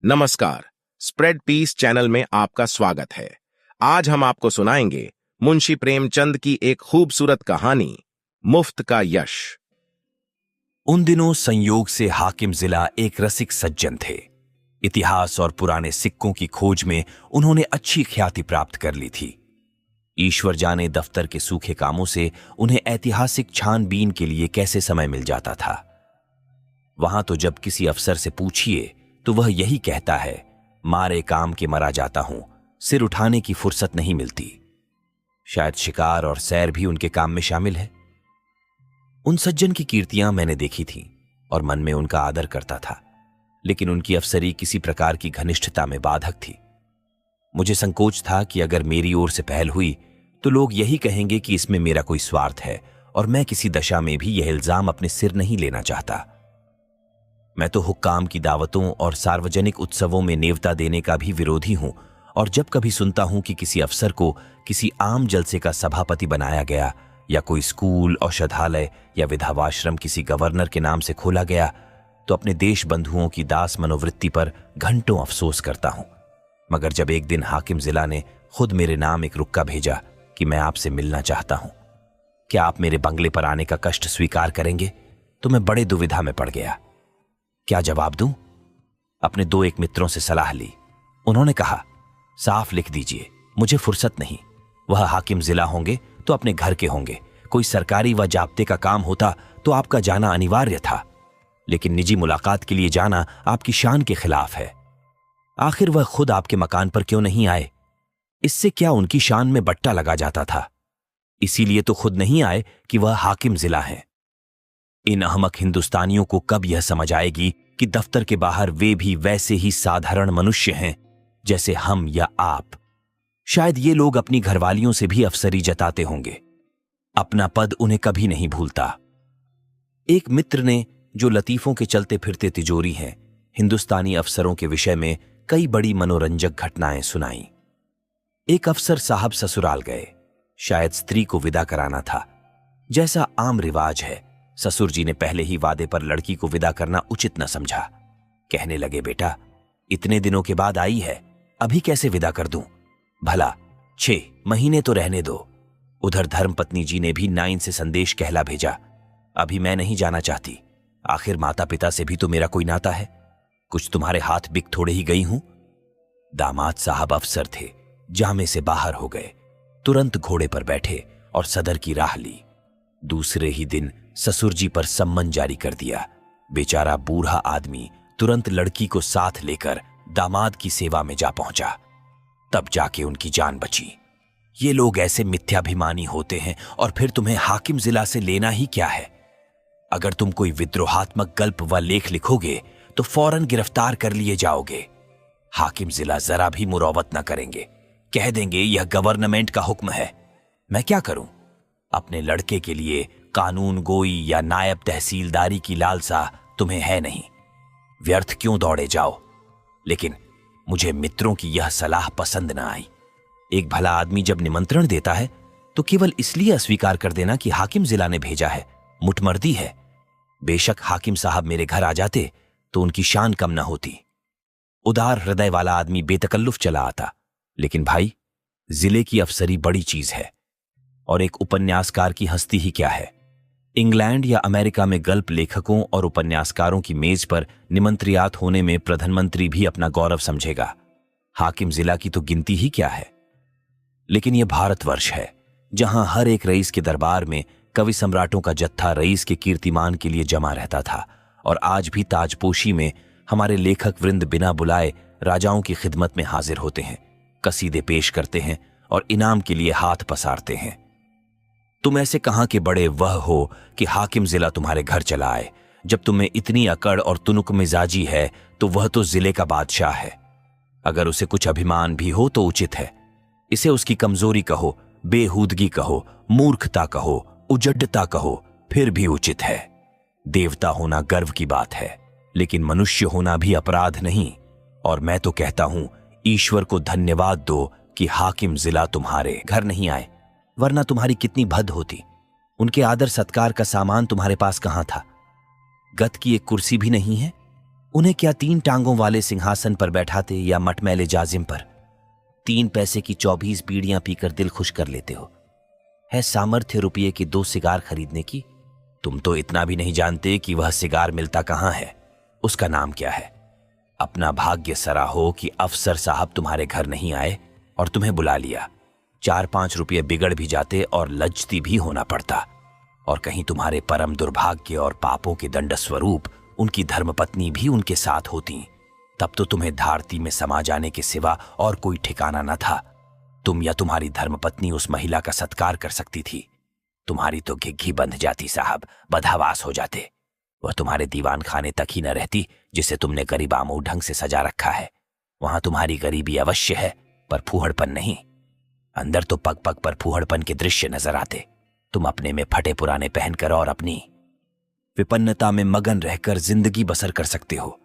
नमस्कार, spread piece channel में आपका स्वागत है। आज हम आपको सुनाएंगे मुंशी प्रेमचंद की एक खूबसूरत कहानी, मुफ्त का यश। उन दिनों संयोग से हाकिम जिला एक रसिक सज्जन थे। इतिहास और पुराने सिक्कों की खोज में उन्होंने अच्छी ख्याति प्राप्त कर ली थी। ईश्वर जाने दफ्तर के सूखे कामों से उन्हें ऐतिहासिक छानबीन के लिए कैसे समय मिल जाता था। वहां तो जब किसी अफसर से पूछिए तो वह यही कहता है, मारे काम के मरा जाता हूं, सिर उठाने की फुर्सत नहीं मिलती। शायद शिकार और सैर भी उनके काम में शामिल है। उन सज्जन की कीर्तियां मैंने देखी थीं और मन में उनका आदर करता था, लेकिन उनकी अफसरी किसी प्रकार की घनिष्ठता में बाधक थी। मुझे संकोच था कि अगर मेरी ओर से पहल हुई तो लोग यही कहेंगे कि इसमें मेरा कोई स्वार्थ है, और मैं किसी दशा में भी यह इल्जाम अपने सिर नहीं लेना चाहता। मैं तो हुक्काम की दावतों और सार्वजनिक उत्सवों में नेवता देने का भी विरोधी हूं, और जब कभी सुनता हूं कि किसी अफसर को किसी आम जलसे का सभापति बनाया गया, या कोई स्कूल, औषधालय या विधवाश्रम किसी गवर्नर के नाम से खोला गया, तो अपने देश बंधुओं की दास मनोवृत्ति पर घंटों अफसोस करता हूं। मगर जब एक दिन हाकिम जिला ने खुद मेरे नाम एक रुक्का भेजा कि मैं आपसे मिलना चाहता हूं, क्या आप मेरे बंगले पर आने का कष्ट स्वीकार करेंगे, तो मैं बड़े दुविधा में पड़ गया। क्या जवाब दूं? अपने दो एक मित्रों से सलाह ली। उन्होंने कहा, साफ लिख दीजिए, मुझे फुर्सत नहीं। वह हाकिम जिला होंगे तो अपने घर के होंगे। कोई सरकारी व जाब्ते का काम होता तो आपका जाना अनिवार्य था, लेकिन निजी मुलाकात के लिए जाना आपकी शान के खिलाफ है। आखिर वह खुद आपके मकान पर क्यों नहीं आए? इससे क्या उनकी शान में बट्टा लगा जाता था? इसीलिए तो खुद नहीं आए कि वह हाकिम जिला है। इन अहमक हिंदुस्तानियों को कब यह समझ आएगी कि दफ्तर के बाहर वे भी वैसे ही साधारण मनुष्य हैं जैसे हम या आप। शायद ये लोग अपनी घरवालियों से भी अफसरी जताते होंगे। अपना पद उन्हें कभी नहीं भूलता। एक मित्र ने, जो लतीफों के चलते फिरते तिजोरी हैं, हिंदुस्तानी अफसरों के विषय में कई बड़ी मनोरंजक घटनाएं सुनाई। एक अफसर साहब ससुराल गए। शायद स्त्री को विदा कराना था। जैसा आम रिवाज है, ससुर जी ने पहले ही वादे पर लड़की को विदा करना उचित न समझा। कहने लगे, बेटा, इतने दिनों के बाद आई है, अभी कैसे विदा कर दूं? भला 6 महीने तो रहने दो। उधर धर्मपत्नी जी ने भी नाइन से संदेश कहला भेजा, अभी मैं नहीं जाना चाहती। आखिर माता पिता से भी तो मेरा कोई नाता है। कुछ तुम्हारे हाथ बिक थोड़े ही गई हूं। दामाद साहब अफसर थे, जामे से बाहर हो गए। तुरंत घोड़े पर बैठे और सदर की राह ली। दूसरे ही दिन ससुर जी पर सम्मन जारी कर दिया। बेचारा बूढ़ा आदमी तुरंत लड़की को साथ लेकर दामाद की सेवा में जा पहुंचा। तब जाके उनकी जान बची। ये लोग ऐसे मिथ्याभिमानी होते हैं, और फिर तुम्हें हाकिम जिला से लेना ही क्या है? अगर तुम कोई विद्रोहात्मक गल्प व लेख लिखोगे तो फौरन गिरफ्तार कर लिए जाओगे। हाकिम जिला जरा भी मुरौवत न करेंगे, कह देंगे यह गवर्नमेंट का हुक्म है। मैं क्या करूं? अपने लड़के के लिए कानून गोई या नायब तहसीलदारी की लालसा तुम्हें है नहीं। व्यर्थ क्यों दौड़े जाओ? लेकिन मुझे मित्रों की यह सलाह पसंद न आई। एक भला आदमी जब निमंत्रण देता है तो केवल इसलिए अस्वीकार कर देना कि हाकिम जिला ने भेजा है, मुटमर्दी है। बेशक हाकिम साहब मेरे घर आ जाते तो उनकी शान कम न होती। उदार हृदय वाला आदमी बेतकल्लुफ चला आता। लेकिन भाई, जिले की अफसरी बड़ी चीज है, और एक उपन्यासकार की हस्ती ही क्या है। इंग्लैंड या अमेरिका में गल्प लेखकों और उपन्यासकारों की मेज पर निमंत्रियात होने में प्रधानमंत्री भी अपना गौरव समझेगा। हाकिम जिला की तो गिनती ही क्या है। लेकिन यह भारतवर्ष है, जहां हर एक रईस के दरबार में कवि सम्राटों का जत्था रईस के कीर्तिमान के लिए जमा रहता था, और आज भी ताजपोशी में हमारे लेखक वृंद बिना बुलाए राजाओं की खिदमत में हाजिर होते हैं, कसीदे पेश करते हैं और इनाम के लिए हाथ पसारते हैं। तुम ऐसे कहां के बड़े वह हो कि हाकिम जिला तुम्हारे घर चला आए? जब तुम्हें इतनी अकड़ और तुनुक मिजाजी है तो वह तो जिले का बादशाह है। अगर उसे कुछ अभिमान भी हो तो उचित है। इसे उसकी कमजोरी कहो, बेहूदगी कहो, मूर्खता कहो, उजड्डता कहो, फिर भी उचित है। देवता होना गर्व की बात है, लेकिन मनुष्य होना भी अपराध नहीं। और मैं तो कहता हूं, ईश्वर को धन्यवाद दो कि हाकिम जिला तुम्हारे घर नहीं आए, वरना तुम्हारी कितनी भद होती। उनके आदर सत्कार का सामान तुम्हारे पास कहां था? गत की एक कुर्सी भी नहीं है। उन्हें क्या 3 टांगों वाले सिंहासन पर बैठाते या मटमैले जाजिम पर? 3 पैसे की 24 बीड़ियां पीकर दिल खुश कर लेते हो। है सामर्थ्य रुपये की 2 सिगार खरीदने की? तुम तो इतना भी नहीं जानते कि वह सिगार मिलता कहां है, उसका नाम क्या है। अपना भाग्य सराहो कि अफसर साहब तुम्हारे घर नहीं आए और तुम्हें बुला लिया। 4-5 रुपये बिगड़ भी जाते और लज्जती भी होना पड़ता। और कहीं तुम्हारे परम दुर्भाग्य और पापों के दंड स्वरूप उनकी धर्मपत्नी भी उनके साथ होती, तब तो तुम्हें धारती में समा जाने के सिवा और कोई ठिकाना न था। तुम या तुम्हारी धर्मपत्नी उस महिला का सत्कार कर सकती थी। तुम्हारी तो घिघी बंध जाती साहब, बदहवास हो जाते। वह तुम्हारे दीवान खाने तक ही न रहती जिसे तुमने गरीब आमूड ढंग से सजा रखा है। वहां तुम्हारी गरीबी अवश्य है, पर फूहड़पन नहीं। अंदर तो पग पग पर फूहड़पन के दृश्य नजर आते। तुम अपने में फटे पुराने पहनकर और अपनी विपन्नता में मगन रहकर जिंदगी बसर कर सकते हो।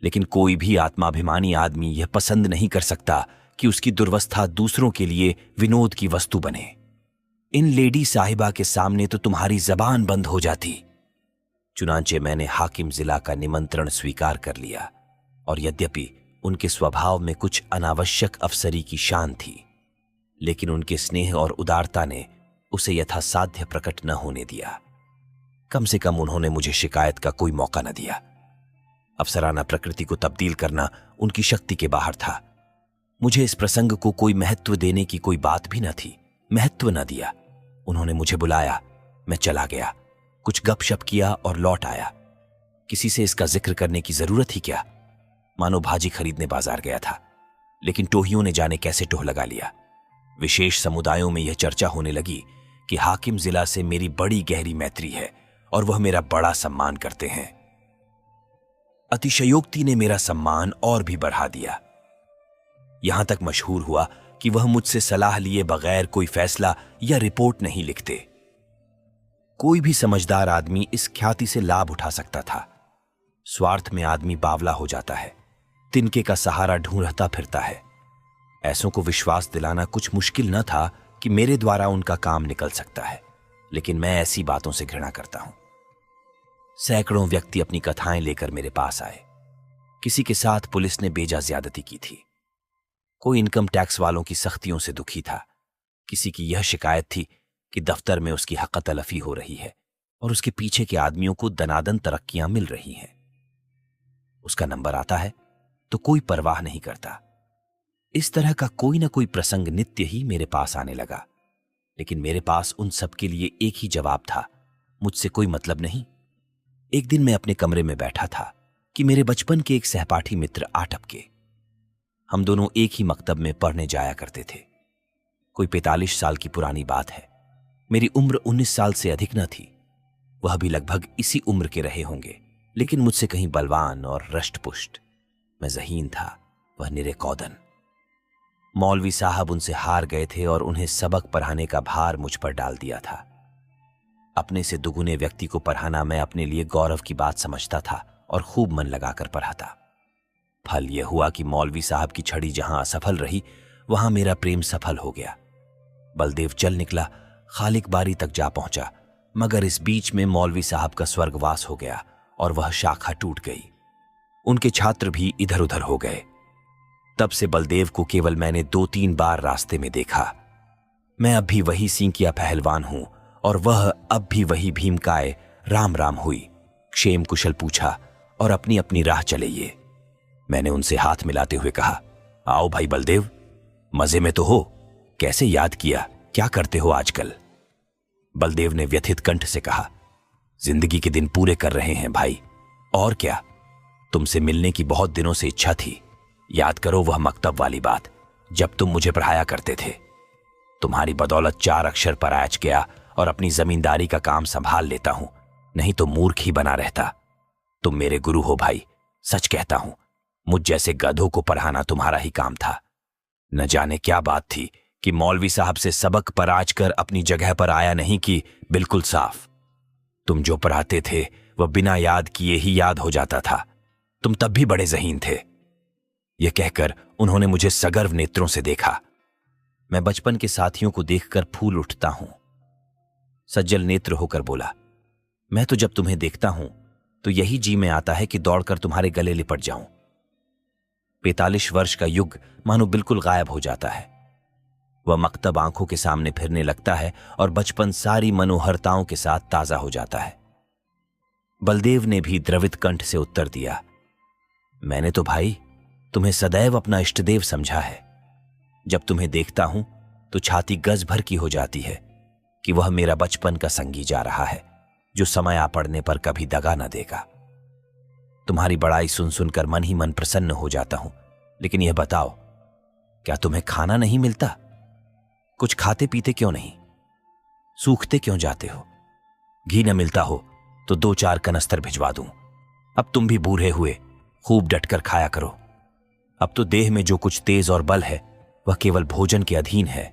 लेकिन कोई भी आत्माभिमानी आदमी यह पसंद नहीं कर सकता कि उसकी दुर्वस्था दूसरों के लिए विनोद की वस्तु बने। इन लेडी साहिबा के सामने तो तुम्हारी जबान बंद हो जाती। चुनांचे मैंने हाकिम जिला का निमंत्रण स्वीकार कर लिया, और यद्यपि उनके स्वभाव में कुछ अनावश्यक अफसरी की शान थी, लेकिन उनके स्नेह और उदारता ने उसे यथासाध्य प्रकट न होने दिया। कम से कम उन्होंने मुझे शिकायत का कोई मौका न दिया। अफसराना प्रकृति को तब्दील करना उनकी शक्ति के बाहर था। मुझे इस प्रसंग को कोई महत्व देने की कोई बात भी न थी। महत्व न दिया। उन्होंने मुझे बुलाया, मैं चला गया, कुछ गपशप किया और लौट आया। किसी से इसका जिक्र करने की जरूरत ही क्या। मानो भाजी खरीदने बाजार गया था, लेकिन टोहियों ने जाने कैसे टोह लगा लिया। विशेष समुदायों में यह चर्चा होने लगी कि हाकिम जिला से मेरी बड़ी गहरी मैत्री है और वह मेरा बड़ा सम्मान करते हैं। अतिशयोक्ति ने मेरा सम्मान और भी बढ़ा दिया। यहां तक मशहूर हुआ कि वह मुझसे सलाह लिए बगैर कोई फैसला या रिपोर्ट नहीं लिखते। कोई भी समझदार आदमी इस ख्याति से लाभ उठा सकता था। स्वार्थ में आदमी बावला हो जाता है, तिनके का सहारा ढूंढता फिरता है। ऐसों को विश्वास दिलाना कुछ मुश्किल न था कि मेरे द्वारा उनका काम निकल सकता है, लेकिन मैं ऐसी बातों से घृणा करता हूं। सैकड़ों व्यक्ति अपनी कथाएं लेकर मेरे पास आए। किसी के साथ पुलिस ने बेजा ज्यादती की थी, कोई इनकम टैक्स वालों की सख्तियों से दुखी था, किसी की यह शिकायत थी कि दफ्तर में उसकी हक़ तलफी हो रही है और उसके पीछे के आदमियों को दनादन तरक्कियां मिल रही हैं। उसका नंबर आता है तो कोई परवाह नहीं करता। इस तरह का कोई ना कोई प्रसंग नित्य ही मेरे पास आने लगा, लेकिन मेरे पास उन सब के लिए एक ही जवाब था, मुझसे कोई मतलब नहीं। एक दिन मैं अपने कमरे में बैठा था कि मेरे बचपन के एक सहपाठी मित्र आ टपके। हम दोनों एक ही मकतब में पढ़ने जाया करते थे। कोई 45 साल की पुरानी बात है। मेरी उम्र 19 साल से अधिक न थी। वह भी लगभग इसी उम्र के रहे होंगे, लेकिन मुझसे कहीं बलवान और रष्टपुष्ट। मैं ज़हीन था, वह निरे कौदन। मौलवी साहब उनसे हार गए थे और उन्हें सबक पढ़ाने का भार मुझ पर डाल दिया था। अपने से दुगुने व्यक्ति को पढ़ाना मैं अपने लिए गौरव की बात समझता था और खूब मन लगाकर पढ़ाता। फल यह हुआ कि मौलवी साहब की छड़ी जहां असफल रही, वहां मेरा प्रेम सफल हो गया। बलदेव चल निकला, खालिक बारी तक जा पहुंचा, मगर इस बीच में मौलवी साहब का स्वर्गवास हो गया और वह शाखा टूट गई। उनके छात्र भी इधर उधर हो गए। तब से बलदेव को केवल मैंने 2-3 बार रास्ते में देखा। मैं अब भी वही सींकिया पहलवान हूं और वह अब भी वही भीमकाय। राम राम हुई, क्षेम कुशल पूछा और अपनी अपनी राह चले ये। मैंने उनसे हाथ मिलाते हुए कहा, आओ भाई बलदेव, मजे में तो हो? कैसे याद किया? क्या करते हो आजकल? बलदेव ने व्यथित कंठ से कहा, जिंदगी के दिन पूरे कर रहे हैं भाई, और क्या। तुमसे मिलने की बहुत दिनों से इच्छा थी। याद करो वह मकतब वाली बात, जब तुम मुझे पढ़ाया करते थे। तुम्हारी बदौलत 4 अक्षर पर आच गया और अपनी जमींदारी का काम संभाल लेता हूं, नहीं तो मूर्ख ही बना रहता। तुम मेरे गुरु हो भाई, सच कहता हूं। मुझ जैसे गधों को पढ़ाना तुम्हारा ही काम था। न जाने क्या बात थी कि मौलवी साहब से सबक पर आज कर अपनी जगह पर आया नहीं कि बिल्कुल साफ। तुम जो पढ़ाते थे वह बिना याद किए ही याद हो जाता था। तुम तब भी बड़े ज़हीन थे। यह कहकर उन्होंने मुझे सगर्व नेत्रों से देखा। मैं बचपन के साथियों को देखकर फूल उठता हूं। सज्जल नेत्र होकर बोला, मैं तो जब तुम्हें देखता हूं तो यही जी में आता है कि दौड़कर तुम्हारे गले लिपट जाऊं। 45 वर्ष का युग मानो बिल्कुल गायब हो जाता है। वह मकतब आंखों के सामने फिरने लगता है और बचपन सारी मनोहरताओं के साथ ताजा हो जाता है। बलदेव ने भी द्रवित कंठ से उत्तर दिया, मैंने तो भाई तुम्हें सदैव अपना इष्टदेव समझा है। जब तुम्हें देखता हूं तो छाती गज भर की हो जाती है कि वह मेरा बचपन का संगी जा रहा है, जो समय आ पड़ने पर कभी दगा न देगा। तुम्हारी बड़ाई सुन सुनकर मन ही मन प्रसन्न हो जाता हूं, लेकिन यह बताओ, क्या तुम्हें खाना नहीं मिलता? कुछ खाते पीते क्यों नहीं? सूखते क्यों जाते हो? घी न मिलता हो तो 2-4 कनस्तर भिजवा दूं। अब तुम भी बूढ़े हुए खूब डटकर खाया करो। अब तो देह में जो कुछ तेज और बल है वह केवल भोजन के अधीन है।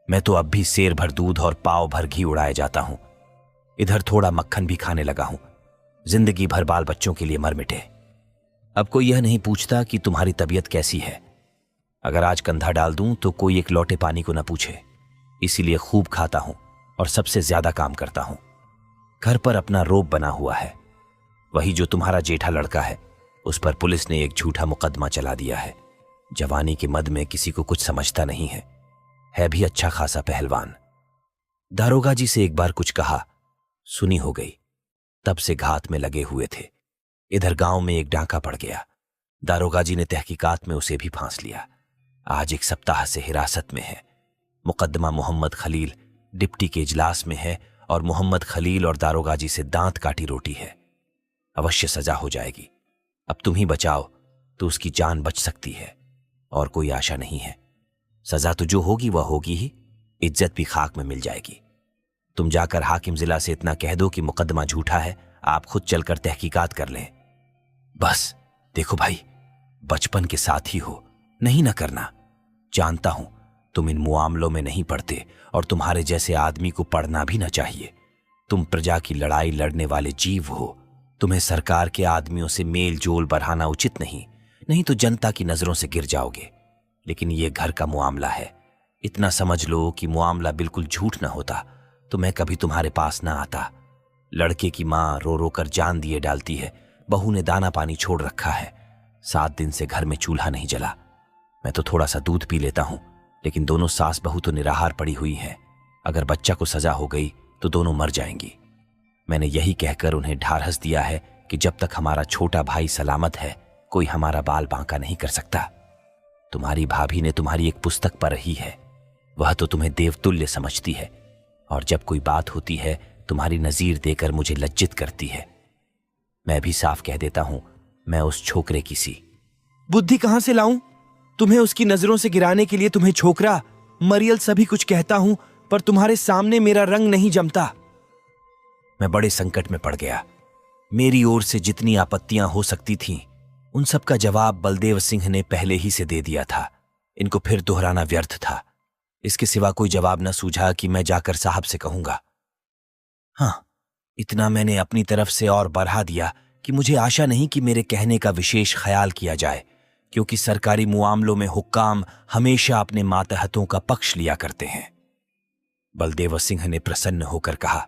मैं तो अब भी सेर भर दूध और पाव भर घी उड़ाए जाता हूं। इधर थोड़ा मक्खन भी खाने लगा हूं। जिंदगी भर बाल बच्चों के लिए मर मिटे। अब कोई यह नहीं पूछता कि तुम्हारी तबीयत कैसी है। अगर आज कंधा डाल दूं तो कोई एक लोटे पानी को न पूछे। इसीलिए खूब खाता हूं और सबसे ज्यादा काम करता हूं। घर पर अपना रोब बना हुआ है। वही जो तुम्हारा जेठा लड़का है, उस पर पुलिस ने एक झूठा मुकदमा चला दिया है। जवानी के मद में किसी को कुछ समझता नहीं है भी अच्छा खासा पहलवान। दारोगा जी से एक बार कुछ कहा, सुनी हो गई। तब से घात में लगे हुए थे। इधर गांव में एक डांका पड़ गया। दारोगा जी ने तहकीकात में उसे भी फांस लिया। आज 1 सप्ताह से हिरासत में है। मुकदमा मोहम्मद खलील डिप्टी के इजलास में है और मोहम्मद खलील और दारोगा जी से दांत काटी रोटी है। अवश्य सजा हो जाएगी। अब तुम ही बचाओ तो उसकी जान बच सकती है, और कोई आशा नहीं है। सजा तो जो होगी वह होगी ही, इज्जत भी खाक में मिल जाएगी। तुम जाकर हाकिम जिला से इतना कह दो कि मुकदमा झूठा है, आप खुद चलकर तहकीकात कर लें। बस देखो भाई, बचपन के साथ ही हो, नहीं न करना। जानता हूं तुम इन मुआमलों में नहीं पड़ते और तुम्हारे जैसे आदमी को पढ़ना भी न चाहिए। तुम प्रजा की लड़ाई लड़ने वाले जीव हो। तुम्हें सरकार के आदमियों से मेल जोल बढ़ाना उचित नहीं तो जनता की नजरों से गिर जाओगे। लेकिन ये घर का मुआमला है। इतना समझ लो कि मुआमला बिल्कुल झूठ न होता तो मैं कभी तुम्हारे पास ना आता। लड़के की माँ रो रो कर जान दिए डालती है। बहू ने दाना पानी छोड़ रखा है। 7 दिन से घर में चूल्हा नहीं जला। मैं तो थोड़ा सा दूध पी लेता हूं, लेकिन दोनों सास बहू तो निराहार पड़ी हुई हैं। अगर बच्चा को सजा हो गई तो दोनों मर जाएंगी। मैंने यही कहकर उन्हें ढारहस दिया है कि जब तक हमारा छोटा भाई सलामत है, कोई हमारा बाल बांका नहीं कर सकता। तुम्हारी भाभी ने तुम्हारी एक पुस्तक पढ़ रही है। वह तो तुम्हें देवतुल्य समझती है, और जब कोई बात होती है तुम्हारी नजीर देकर मुझे लज्जित करती है। मैं भी साफ कह देता हूं, मैं उस छोकरे की सी बुद्धि कहां से लाऊं? तुम्हें उसकी नजरों से गिराने के लिए तुम्हें छोकरा मरियल सभी कुछ कहता हूं, पर तुम्हारे सामने मेरा रंग नहीं जमता। मैं बड़े संकट में पड़ गया। मेरी ओर से जितनी आपत्तियां हो सकती थीं, उन सब का जवाब बलदेव सिंह ने पहले ही से दे दिया था। इनको फिर दोहराना व्यर्थ था। इसके सिवा कोई जवाब न सूझा कि मैं जाकर साहब से कहूंगा। हाँ, इतना मैंने अपनी तरफ से और बढ़ा दिया कि मुझे आशा नहीं कि मेरे कहने का विशेष ख्याल किया जाए, क्योंकि सरकारी मुआमलों में हुक्काम हमेशा अपने मातहतों का पक्ष लिया करते हैं। बलदेव सिंह ने प्रसन्न होकर कहा,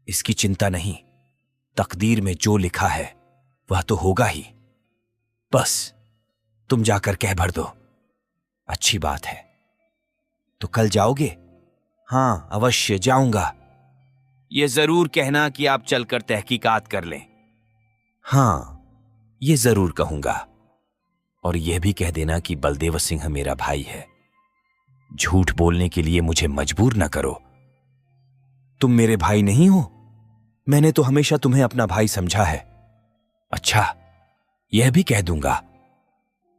इसकी चिंता नहीं, तकदीर में जो लिखा है वह तो होगा ही। बस तुम जाकर कह भर दो। अच्छी बात है। तो कल जाओगे? हाँ, अवश्य जाऊंगा। ये जरूर कहना कि आप चलकर तहकीकात कर लें। हाँ, ये जरूर कहूंगा। और यह भी कह देना कि बलदेव सिंह मेरा भाई है। झूठ बोलने के लिए मुझे मजबूर न करो। तुम मेरे भाई नहीं हो? मैंने तो हमेशा तुम्हें अपना भाई समझा है। अच्छा, यह भी कह दूंगा।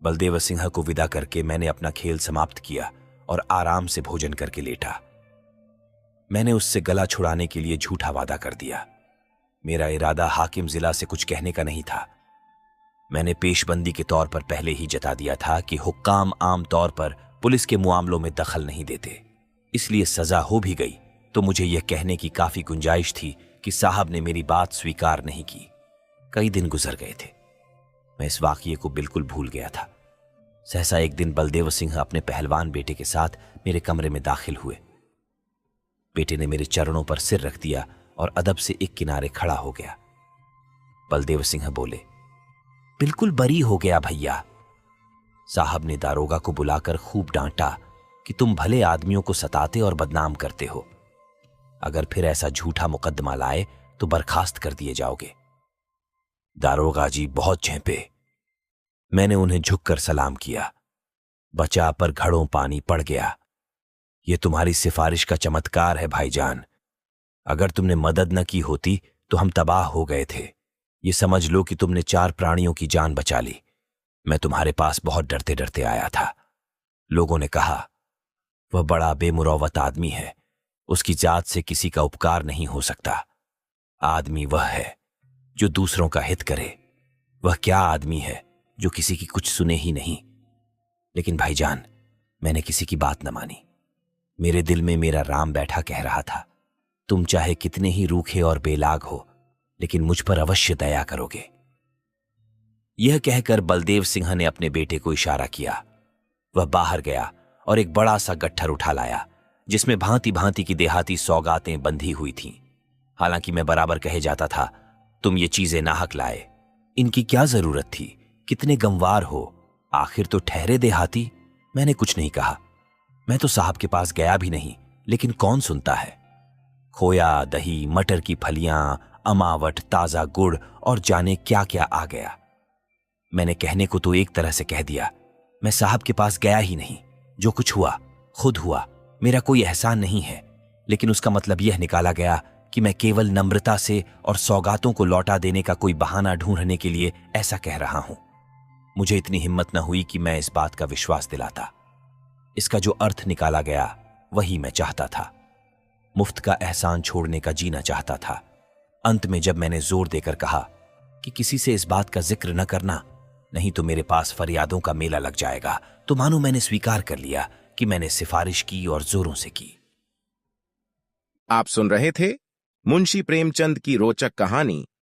बलदेव सिंह को विदा करके मैंने अपना खेल समाप्त किया और आराम से भोजन करके लेटा। मैंने उससे गला छुड़ाने के लिए झूठा वादा कर दिया। मेरा इरादा हाकिम जिला से कुछ कहने का नहीं था। मैंने पेशबंदी के तौर पर पहले ही जता दिया था कि हुक्काम आम तौर पर पुलिस के मुआमलों में दखल नहीं देते। इसलिए सजा हो भी गई तो मुझे यह कहने की काफी गुंजाइश थी कि साहब ने मेरी बात स्वीकार नहीं की। कई दिन गुजर गए थे। मैं इस वाकये को बिल्कुल भूल गया था। सहसा एक दिन बलदेव सिंह अपने पहलवान बेटे के साथ मेरे कमरे में दाखिल हुए। बेटे ने मेरे चरणों पर सिर रख दिया और अदब से एक किनारे खड़ा हो गया। बलदेव सिंह बोले। बिल्कुल बरी हो गया भैया। साहब ने दारोगा को बुलाकर खूब डांटा कि तुम भले आदमियों को सताते और बदनाम करते हो। अगर फिर ऐसा झूठा मुकदमा लाए तो बर्खास्त कर दिए जाओगे। दारोगा जी बहुत झेंपे। मैंने उन्हें झुककर सलाम किया। बचा पर घड़ों पानी पड़ गया। ये तुम्हारी सिफारिश का चमत्कार है भाईजान। अगर तुमने मदद न की होती तो हम तबाह हो गए थे। ये समझ लो कि तुमने 4 प्राणियों की जान बचा ली। मैं तुम्हारे पास बहुत डरते डरते आया था। लोगों ने कहा वह बड़ा बेमुरौवत आदमी है, उसकी जात से किसी का उपकार नहीं हो सकता। आदमी वह है जो दूसरों का हित करे। वह क्या आदमी है जो किसी की कुछ सुने ही नहीं। लेकिन भाईजान, मैंने किसी की बात न मानी। मेरे दिल में मेरा राम बैठा कह रहा था, तुम चाहे कितने ही रूखे और बेलाग हो, लेकिन मुझ पर अवश्य दया करोगे। यह कहकर बलदेव सिंह ने अपने बेटे को इशारा किया। वह बाहर गया और एक बड़ा सा गट्ठर उठा लाया जिसमें भांति भांति की देहाती सौगातें बंधी हुई थीं। हालांकि मैं बराबर कहे जाता था, तुम ये चीजें नाहक लाए, इनकी क्या जरूरत थी, कितने गंवार हो, आखिर तो ठहरे देहाती। मैंने कुछ नहीं कहा। मैं तो साहब के पास गया भी नहीं, लेकिन कौन सुनता है। खोया, दही, मटर की फलियां, अमावट, ताजा गुड़ और जाने क्या क्या आ गया। मैंने कहने को तो एक तरह से कह दिया, मैं साहब के पास गया ही नहीं। जो कुछ हुआ खुद हुआ, मेरा कोई एहसान नहीं है। लेकिन उसका मतलब यह निकाला गया कि मैं केवल नम्रता से और सौगातों को लौटा देने का कोई बहाना ढूंढने के लिए ऐसा कह रहा हूं। मुझे इतनी हिम्मत न हुई कि मैं इस बात का विश्वास दिलाता। इसका जो अर्थ निकाला गया वही मैं चाहता था। मुफ्त का एहसान छोड़ने का जीना चाहता था। अंत में जब मैंने जोर देकर कहा कि किसी से इस बात का जिक्र न करना, नहीं तो मेरे पास फरियादों का मेला लग जाएगा, तो मानो मैंने स्वीकार कर लिया कि मैंने सिफारिश की और जोरों से की। आप सुन रहे थे मुंशी प्रेमचंद की रोचक कहानी